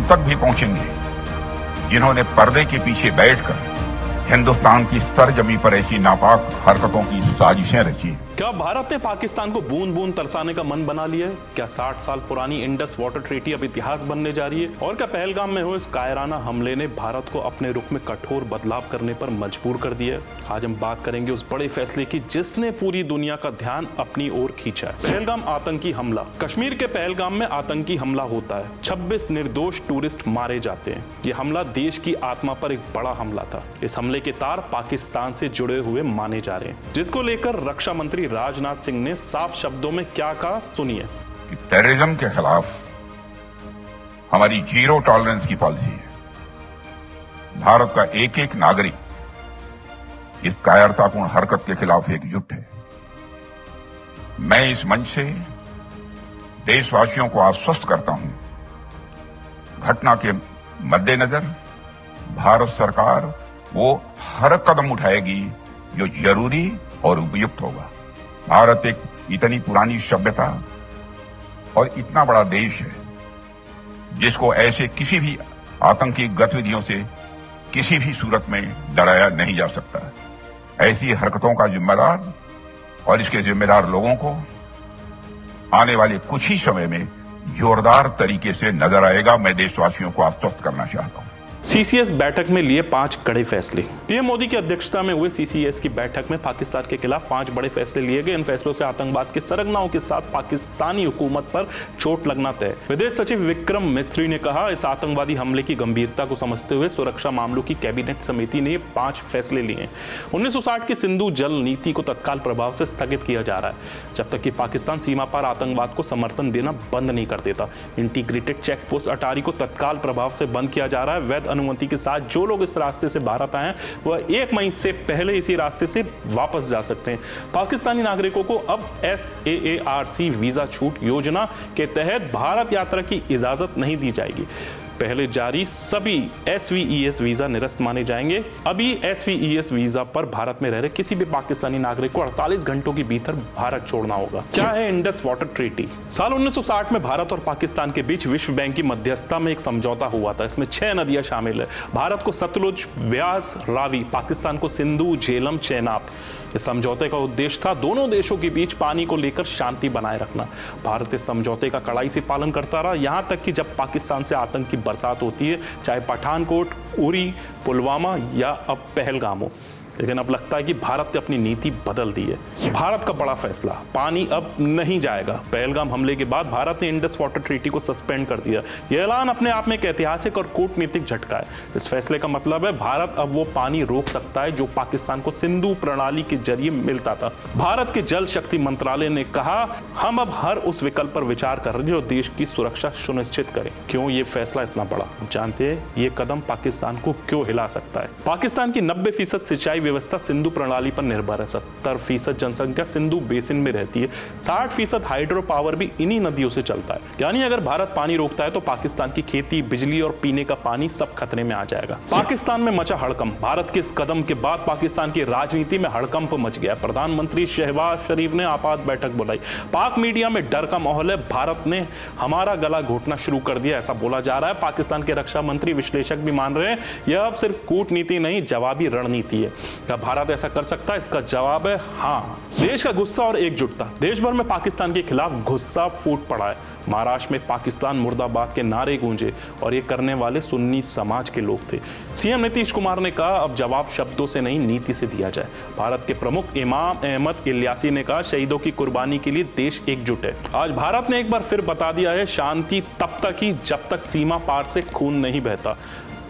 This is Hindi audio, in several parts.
तक भी पहुंचेंगे जिन्होंने पर्दे के पीछे बैठकर हिंदुस्तान की सरजमी पर ऐसी नापाक हरकतों की साजिशें रची। क्या भारत ने पाकिस्तान को बूंद बूंद तरसाने का मन बना लिया है? क्या 60 साल पुरानी इंडस वाटर ट्रीटी अब इतिहास बनने जा रही है? और क्या पहलगाम में हुए इस कायराना हमले ने भारत को अपने रुख में कठोर बदलाव करने पर मजबूर कर दिया है? आज हम बात करेंगे उस बड़े फैसले की जिसने पूरी दुनिया का ध्यान अपनी ओर खींचा है। पहलगाम आतंकी हमला। कश्मीर के पहलगाम में आतंकी हमला होता है। 26 निर्दोष टूरिस्ट मारे जाते हैं। ये हमला देश की आत्मा पर एक बड़ा हमला था। इस हमले के तार पाकिस्तान से जुड़े हुए माने जा रहे हैं, जिसको लेकर रक्षा मंत्री राजनाथ सिंह ने साफ शब्दों में क्या कहा, सुनिए। टेररिज्म के खिलाफ हमारी जीरो टॉलरेंस की पॉलिसी है। भारत का एक एक नागरिक इस कायरतापूर्ण हरकत के खिलाफ एकजुट है। मैं इस मंच से देशवासियों को आश्वस्त करता हूं, घटना के मद्देनजर भारत सरकार वो हर कदम उठाएगी जो जरूरी और उपयुक्त होगा। भारत एक इतनी पुरानी सभ्यता और इतना बड़ा देश है जिसको ऐसे किसी भी आतंकी गतिविधियों से किसी भी सूरत में डराया नहीं जा सकता। ऐसी हरकतों का जिम्मेदार और इसके जिम्मेदार लोगों को आने वाले कुछ ही समय में जोरदार तरीके से नजर आएगा। मैं देशवासियों को आश्वस्त करना चाहता हूं। सीसीएस बैठक में लिए 5 कड़े फैसले। पीएम मोदी की अध्यक्षता में हुए सीसीएस की बैठक में पाकिस्तान के खिलाफ 5 बड़े फैसले लिए गए। इन फैसलों से आतंकवाद के सरगनाओं के साथ पाकिस्तानी हुकूमत पर चोट लगना तय। विदेश सचिव विक्रम मिस्त्री ने कहा, इस आतंकवादी हमले की गंभीरता को समझते हुए सुरक्षा मामलों की कैबिनेट समिति ने 5 फैसले लिए। 1960 की सिंधु जल नीति को तत्काल प्रभाव से स्थगित किया जा रहा है जब तक कि पाकिस्तान सीमा पर आतंकवाद को समर्थन देना बंद नहीं कर देता। इंटीग्रेटेड चेक पोस्ट अटारी को तत्काल प्रभाव से बंद किया जा रहा है। वैध अनुमति के साथ जो लोग इस रास्ते से भारत आए हैं वह 1 मई से पहले इसी रास्ते से वापस जा सकते हैं। पाकिस्तानी नागरिकों को अब SAARC वीजा छूट योजना के तहत भारत यात्रा की इजाजत नहीं दी जाएगी। पहले जारी सभी SVES वीजा निरस्त माने जाएंगे। अभी SVES वीजा पर भारत में रह रहे किसी भी पाकिस्तानी नागरिक को 48 घंटों के भीतर भारत छोड़ना होगा। क्या है इंडस वाटर ट्रीटी? साल 1960 में भारत और पाकिस्तान के बीच विश्व बैंक की मध्यस्थता में एक समझौता हुआ था। इसमें 6 नदियां शामिल है। भारत को सतलुज, ब्यास, रावी, पाकिस्तान को सिंधु, झेलम, चेनाब। इस समझौते का उद्देश्य था दोनों देशों के बीच पानी को लेकर शांति बनाए रखना। भारत इस समझौते का कड़ाई से पालन करता रहा, यहां तक कि जब पाकिस्तान से आतंक की बरसात होती है, चाहे पठानकोट, उरी, पुलवामा या अब पहलगाम हो। लेकिन अब लगता है कि भारत ने अपनी नीति बदल दी है। भारत का बड़ा फैसला, पानी अब नहीं जाएगा। पहलगाम हमले के बाद भारत ने इंडस वाटर ट्रीटी को सस्पेंड कर दिया। यह ऐलान अपने आप में एक ऐतिहासिक और कूटनीतिक झटका है। इस फैसले का मतलब है भारत अब वो पानी रोक सकता है जो पाकिस्तान को सिंधु प्रणाली के जरिए मिलता था। भारत के जल शक्ति मंत्रालय ने कहा, हम अब हर उस विकल्प पर विचार कर रहे हैं जो देश की सुरक्षा सुनिश्चित करे। क्यों ये फैसला इतना बड़ा? जानते हैं ये कदम पाकिस्तान को क्यों हिला सकता है? पाकिस्तान की 90% सिंचाई व्यवस्था सिंधु प्रणाली पर निर्भर है। 70% जनसंख्या सिंधु बेसिन में रहती है। 60% हाइड्रो पावर भी इन्हीं नदियों से चलता है। यानी अगर भारत पानी रोकता है तो पाकिस्तान की खेती, बिजली और पीने का पानी सब खतरे में आ जाएगा। पाकिस्तान में मचा हड़कंप। भारत के इस कदम के बाद पाकिस्तान की राजनीति में हड़कंप मच गया। प्रधानमंत्री शहबाज शरीफ ने आपात बैठक बुलाई। पाक मीडिया में डर का माहौल है। भारत ने हमारा गला घोटना शुरू कर दिया, ऐसा बोला जा रहा है। पाकिस्तान के रक्षा मंत्री, विश्लेषक भी मान रहे हैं यह अब सिर्फ कूटनीति नहीं, जवाबी रणनीति है। भारत ऐसा कर सकता है? इसका जवाब है हाँ। देश का गुस्सा और एकजुटता। देश भर में पाकिस्तान के खिलाफ गुस्सा फूट पड़ा है। महाराष्ट्र में पाकिस्तान मुर्दाबाद के नारे गूंजे और ये करने वाले सुन्नी समाज के लोग थे। सीएम नीतीश कुमार ने कहा, अब जवाब शब्दों से नहीं, नीति से दिया जाए। भारत के प्रमुख इमाम अहमद इलियासी ने कहा, शहीदों की कुर्बानी के लिए देश एकजुट है। आज भारत ने एक बार फिर बता दिया है, शांति तब तक ही जब तक सीमा पार से खून नहीं बहता।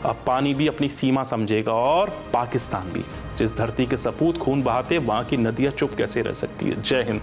अब पानी भी अपनी सीमा समझेगा और पाकिस्तान भी। जिस धरती के सपूत खून बहाते, वहां की नदियां चुप कैसे रह सकती है? जय हिंद।